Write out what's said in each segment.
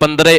15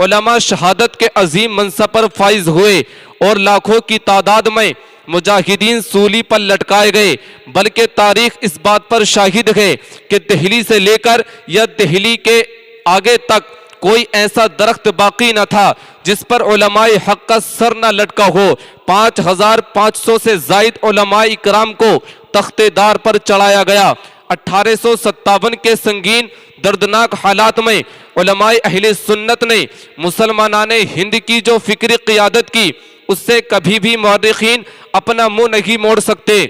علماء شہادت کے عظیم منصب پر فائز ہوئے اور لاکھوں کی تعداد میں مجاہدین سولی پر لٹکائے گئے، بلکہ تاریخ اس بات پر شاہد ہے کہ دہلی سے لے کر یا دہلی کے آگے تک کوئی ایسا درخت باقی نہ تھا جس پر علماء حق کا سر نہ لٹکا ہو۔ 5500 سے زائد علماء اکرام کو تخت دار پر چڑھایا گیا۔ 1857 کے سنگین دردناک حالات میں علماء اہل سنت نے مسلمانان ہند کی جو فکری قیادت کی، اس سے کبھی بھی مورخین اپنا منہ نہیں موڑ سکتے۔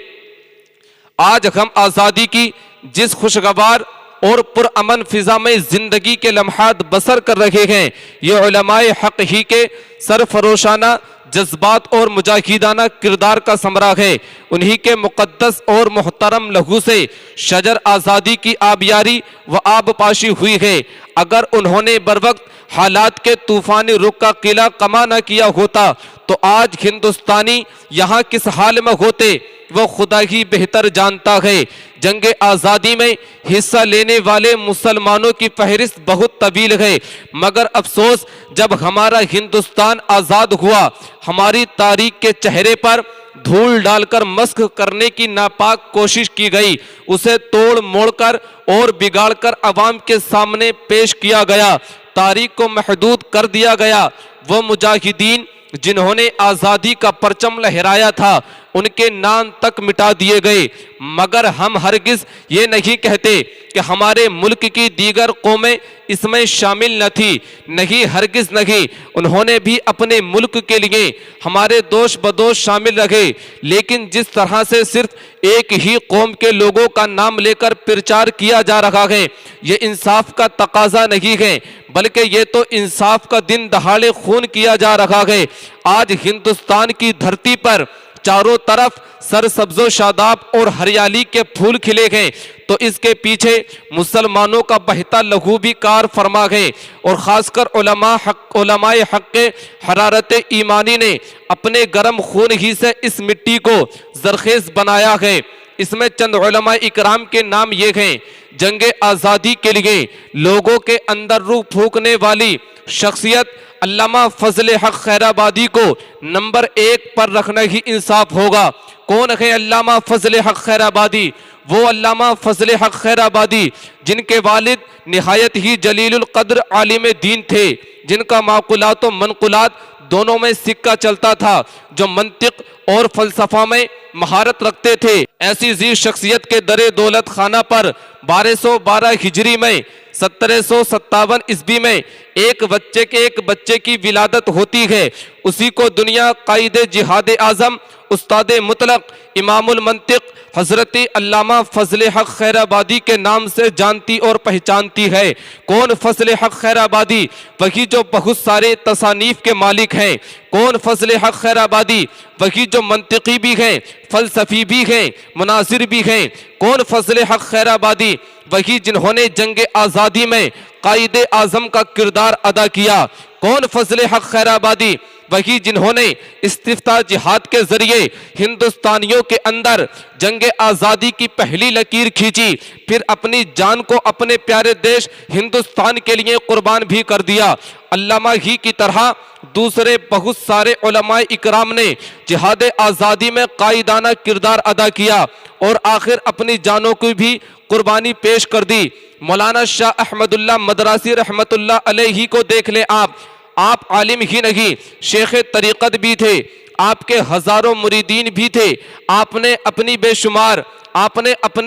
آج ہم آزادی کی جس خوشگوار اور پرامن فضا میں زندگی کے لمحات بسر کر رہے ہیں، یہ علماء حق ہی کے سرفروشانہ جذبات اور مجاہدانہ کردار کا ثمرہ ہے۔ انہی کے مقدس اور محترم لہو سے شجر آزادی کی آبیاری و آب پاشی ہوئی ہے۔ اگر انہوں نے بروقت حالات کے طوفانی رخ کا قلعہ کما نہ کیا ہوتا تو آج ہندوستانی یہاں کس حال میں ہوتے وہ خدا ہی بہتر جانتا ہے۔ جنگ آزادی میں حصہ لینے والے مسلمانوں کی فہرست بہت طویل ہے، مگر افسوس جب ہمارا ہندوستان آزاد ہوا، ہماری تاریخ کے چہرے پر دھول ڈال کر مسخ کرنے کی ناپاک کوشش کی گئی، اسے توڑ موڑ کر اور بگاڑ کر عوام کے سامنے پیش کیا گیا، تاریخ کو محدود کر دیا گیا۔ وہ مجاہدین جنہوں نے آزادی کا پرچم لہرایا تھا، ان کے نام تک مٹا دیے گئے، مگر ہم ہرگز یہ نہیں کہتے کہ ہمارے ملک کی دیگر قومیں اس میں شامل نہ تھی، نہیں، ہرگز نہیں، انہوں نے بھی اپنے ملک کے لیے ہمارے دوش بدوش شامل رہے، لیکن جس طرح سے صرف ایک ہی قوم کے لوگوں کا نام لے کر پرچار کیا جا رہا ہے، یہ انصاف کا تقاضا نہیں ہے، بلکہ یہ تو انصاف کا دن دہاڑے خون کیا جا رہا ہے۔ آج ہندوستان کی دھرتی پر چاروں طرف سرسبز و شاداب اور ہریالی کے پھول کھلے ہیں، تو اس کے پیچھے مسلمانوں کا بہتا لہو بھی کار فرما ہے، اور خاص کر علماء حق کے حرارت ایمانی نے اپنے گرم خون ہی سے اس مٹی کو زرخیز بنایا ہے۔ اس میں چند علماء اکرام کے نام یہ ہیں: جنگ آزادی کے لیے لوگوں کے اندر روح پھونکنے والی شخصیت علامہ فضل حق خیرآبادی کو نمبر 1 پر رکھنا ہی انصاف ہوگا۔ کون ہے علامہ فضل حق خیرآبادی؟ وہ علامہ فضل حق خیرآبادی جن کے والد نہایت ہی جلیل القدر عالم دین تھے، جن کا معقولات و منقولات دونوں میں سکہ چلتا تھا، جو منطق اور فلسفہ میں مہارت رکھتے تھے۔ ایسی ذی شخصیت کے در دولت خانہ پر 1212 ہجری میں 1757 عیسوی میں ایک بچے کی ولادت ہوتی ہے۔ اسی کو دنیا قائد جہاد اعظم، استاد مطلق، امام المنطق حضرت علامہ فضل حق خیرآبادی کے نام سے جانتی اور پہچانتی ہے۔ کون فضل حق خیرآبادی؟ وہی جو بہت سارے تصانیف کے مالک ہیں۔ کون فضل حق خیرآبادی؟ وہی جو منطقی بھی ہیں، فلسفی بھی ہیں، مناظر بھی ہیں۔ کون فضل حق خیرآبادی؟ وہی جنہوں نے جنگ آزادی میں قائد اعظم کا کردار ادا کیا۔ کون فضل حق خیرآبادی؟ وہی جنہوں نے استفتاء جہاد کے ذریعے ہندوستانیوں کے اندر جنگ آزادی کی پہلی لکیر کھینچی، پھر اپنی جان کو اپنے پیارے دیش ہندوستان کے لیے قربان بھی کر دیا۔ علامہ ہی کی طرح دوسرے بہت سارے علماء اکرام نے جہاد آزادی میں قائدانہ کردار ادا کیا اور آخر اپنی جانوں کی بھی قربانی پیش کر دی۔ مولانا شاہ احمد اللہ مدراسی رحمت اللہ علیہ کو دیکھ لیں آپ عالم ہی نہیں، شیخ طریقت بھی تھے، آپ کے ہزاروں مریدین بھی تھے۔ آپ نے اپنے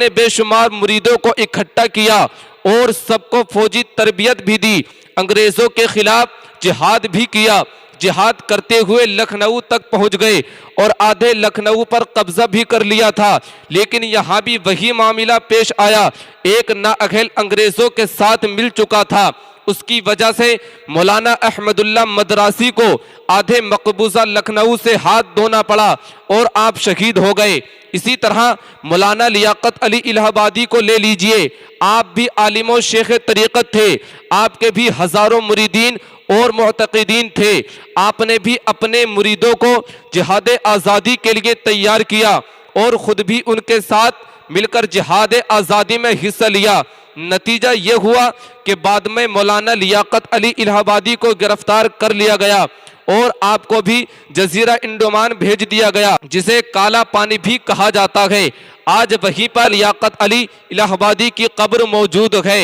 بے شمار مریدوں کو اکٹھا کیا اور سب کو فوجی تربیت بھی دی، انگریزوں کے خلاف جہاد بھی کیا۔ جہاد کرتے ہوئے لکھنؤ تک پہنچ گئے اور آدھے لکھنؤ پر قبضہ بھی کر لیا تھا، لیکن یہاں بھی وہی معاملہ پیش آیا، ایک نااہل انگریزوں کے ساتھ مل چکا تھا۔ اس کی وجہ سے مولانا احمد اللہ مدراسی کو آدھے مقبوضہ لکھنؤ سے ہاتھ دھونا پڑا اور آپ شہید ہو گئے۔ اسی طرح مولانا لیاقت علی الہ آبادی کو لے لیجئے، آپ بھی عالم و شیخ طریقت تھے، آپ کے بھی ہزاروں مریدین اور معتقدین تھے۔ آپ نے بھی اپنے مریدوں کو جہاد آزادی کے لیے تیار کیا اور خود بھی ان کے ساتھ مل کر جہاد آزادی میں حصہ لیا۔ نتیجہ یہ ہوا کہ بعد میں مولانا لیاقت علی الہ آبادی کو گرفتار کر لیا گیا اور آپ کو بھی جزیرہ انڈمان بھیج دیا گیا، جسے کالا پانی بھی کہا جاتا ہے۔ آج وہیں پر لیاقت علی الہ آبادی کی قبر موجود ہے۔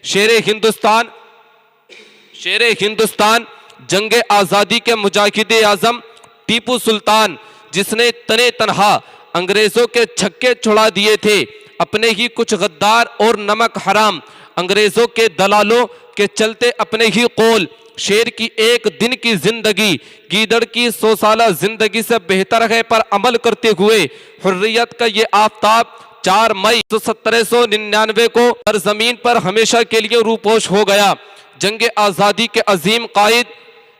شیر ہندوستان جنگ آزادی کے مجاہد اعظم ٹیپو سلطان، جس نے تنے تنہا انگریزوں کے چھکے چھڑا دیے تھے، اپنے ہی کچھ غدار اور نمک حرام انگریزوں کے دلالوں کے چلتے اپنے ہی قول شیر کی ایک دن کی زندگی گیدڑ کی 100 سالہ زندگی سے بہتر ہے پر عمل کرتے ہوئے حریت کا یہ آفتاب 4 مئی 1799 کو سرزمین پر ہمیشہ کے لیے روپوش ہو گیا۔ جنگ آزادی کے عظیم قائد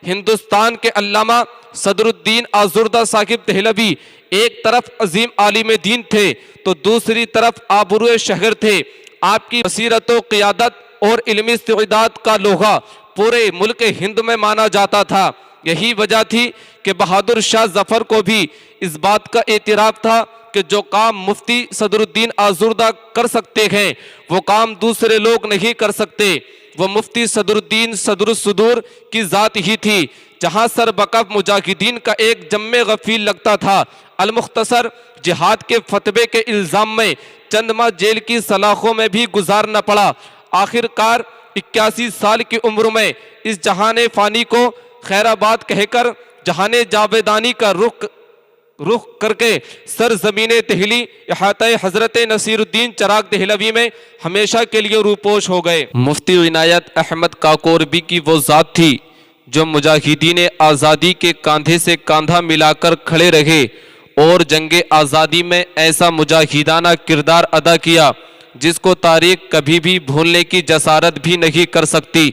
ہندوستان کے علامہ صدر الدین آزردہ صاحب دہلوی ایک طرف عظیم عالم دین تھے تو دوسری طرف آبرو شہر تھے۔ آپ کی بصیرت و قیادت اور علمی استعداد کا لوہا پورے ملک ہند میں مانا جاتا تھا۔ یہی وجہ تھی کہ بہادر شاہ ظفر کو بھی اس بات کا اعتراف تھا کہ جو کام مفتی صدر الدین آزردہ کر سکتے ہیں وہ کام دوسرے لوگ نہیں کر سکتے۔ وہ مفتی صدر الدین صدر الصدور کی ذات ہی تھی۔ جہاں سر بکف مجاہدین کا ایک جمع غفیر لگتا تھا، المختصر جہاد کے فتوے کے الزام میں چند ماہ جیل کی سلاخوں میں بھی گزارنا پڑا۔ آخر کار 81 سال کی عمر میں اس جہان فانی کو خیر آباد کہہ کر جہان جاویدانی کا رخ کر کے سرزمین دہلی احاطہ حضرت نصیر الدین چراغ دہلوی میں ہمیشہ کے لیے روپوش ہو گئے۔ مفتی عنایت احمد کاکوربی کی وہ ذات تھی جو مجاہدین آزادی کے کاندھے سے کاندھا ملا کر کھڑے رہے اور جنگ آزادی میں ایسا مجاہدانہ کردار ادا کیا جس کو تاریخ کبھی بھی بھولنے کی جسارت بھی نہیں کر سکتی۔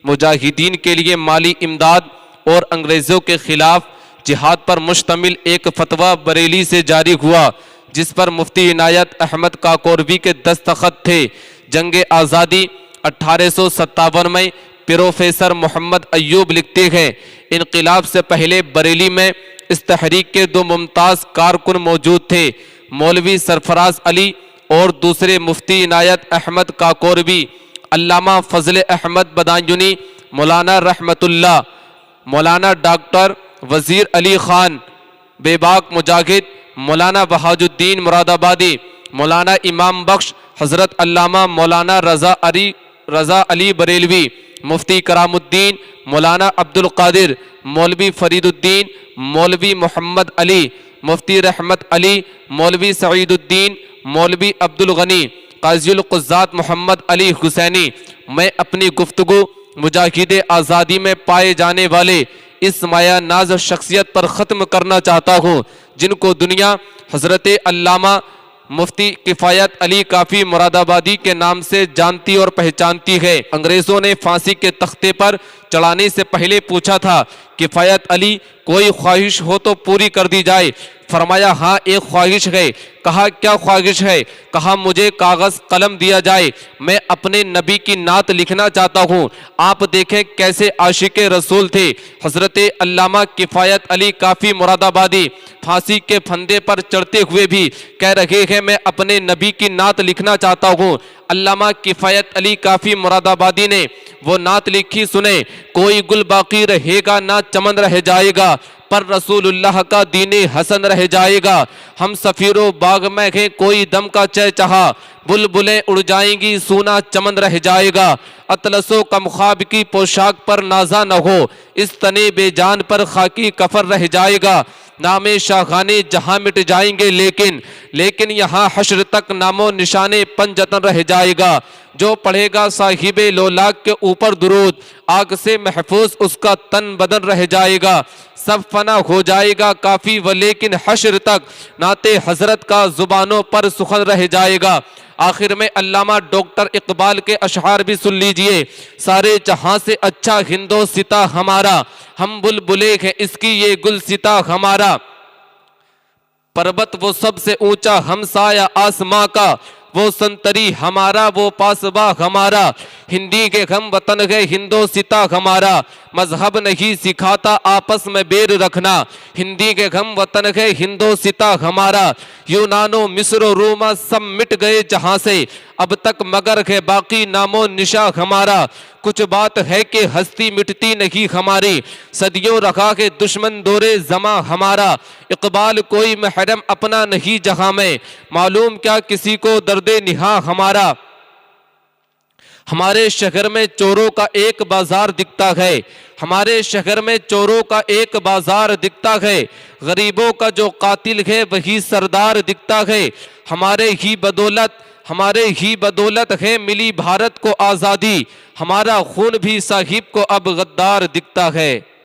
مجاہدین کے لیے مالی امداد اور انگریزوں کے خلاف جہاد پر مشتمل ایک فتویٰ بریلی سے جاری ہوا جس پر مفتی عنایت احمد کاکوربی کے دستخط تھے۔ جنگ آزادی 1857 میں پروفیسر محمد ایوب لکھتے ہیں، انقلاب سے پہلے بریلی میں اس تحریک کے 2 ممتاز کارکن موجود تھے، مولوی سرفراز علی اور دوسرے مفتی عنایت احمد کاکوربی۔ علامہ فضل احمد بدایونی، مولانا رحمت اللہ، مولانا ڈاکٹر وزیر علی خان بے باک مجاہد، مولانا بہاج الدین مراد آبادی، مولانا امام بخش، حضرت علامہ مولانا رضا علی بریلوی، مفتی کرام الدین، مولانا عبد القادر، مولوی فرید الدین، مولوی محمد علی، مفتی رحمت علی، مولوی سعید الدین، مولوی عبد الغنی، قاضی القضات محمد علی حسینی۔ میں اپنی گفتگو مجاہد آزادی میں پائے جانے والے اس مایہ ناز شخصیت پر ختم کرنا چاہتا ہوں جن کو دنیا حضرت علامہ مفتی کفایت علی کافی مراد آبادی کے نام سے جانتی اور پہچانتی ہے۔ انگریزوں نے پھانسی کے تختے پر چڑھانے سے پہلے پوچھا تھا، کفایت علی کوئی خواہش ہو تو پوری کر دی جائے؟ فرمایا ہاں ایک خواہش ہے۔ کہا کیا خواہش ہے؟ کہا مجھے کاغذ قلم دیا جائے، میں اپنے نبی کی نعت لکھنا چاہتا ہوں۔ آپ دیکھیں کیسے عاشق رسول تھے حضرت علامہ کفایت علی کافی مراد آبادی، پھانسی کے پھندے پر چڑھتے ہوئے بھی کہہ رہے ہیں میں اپنے نبی کی نعت لکھنا چاہتا ہوں۔ علامہ کفایت علی کافی مراد آبادی نے وہ نعت لکھی، سنیں، کوئی گل باقی رہے گا نہ چمن رہ جائے گا، پر رسول اللہ کا دین حسن رہ جائے گا۔ ہم سفیر و باغ میں ہیں کوئی دم کا چہچہا، بلبلیں اڑ جائیں گی سونا چمن رہ جائے گا۔ اطلس و کمخواب کی پوشاک پر نازا نہ ہو، اس تنے بے جان پر خاکی کفر رہ جائے گا۔ نام شاہانے جہاں مٹ جائیں گے لیکن یہاں حشر تک نام و نشان پنجتن رہ جائے گا۔ جو پڑھے گا صاحب لولاک کے اوپر درود، آگ سے محفوظ اس کا تن بدن رہ جائے گا۔ سب فنا ہو جائے گا کافی ولیکن حشر تک نعت حضرت کا زبانوں پر سخن رہ جائے گا۔ آخر میں علامہ ڈاکٹر اقبال کے اشعار بھی سن لیجئے، سارے جہاں سے اچھا ہندوستاں ہمارا، ہم بلبلے ہیں اس کی یہ گلستاں ہمارا۔ پربت وہ سب سے اونچا ہمسایہ آسماں کا، وہ سنتری ہمارا، وہ پاسباں ہمارا، ہندی کے غم وطن ہے ہندوستاں ہمارا، مذہب نہیں سکھاتا آپس میں بیر رکھنا، ہندی کے غم وطن ہے ہندوستاں ہمارا، یونان و مصر و روما سب مٹ گئے جہاں سے، اب تک مگر ہے باقی نام و نشاں ہمارا، کچھ بات ہے کہ ہستی مٹتی نہیں ہماری، صدیوں رکھا ہے دشمن دورے زماں ہمارا، اقبال کوئی محرم اپنا نہیں جہاں میں، معلوم کیا کسی کو درد نہاں ہمارا، ہمارے شہر میں چوروں کا ایک بازار دکھتا ہے، ہمارے شہر میں چوروں کا ایک بازار دکھتا ہے، غریبوں کا جو قاتل ہے وہی سردار دکھتا ہے، ہمارے ہی بدولت ہے ملی بھارت کو آزادی، ہمارا خون بھی صاحب کو اب غدار دکھتا ہے۔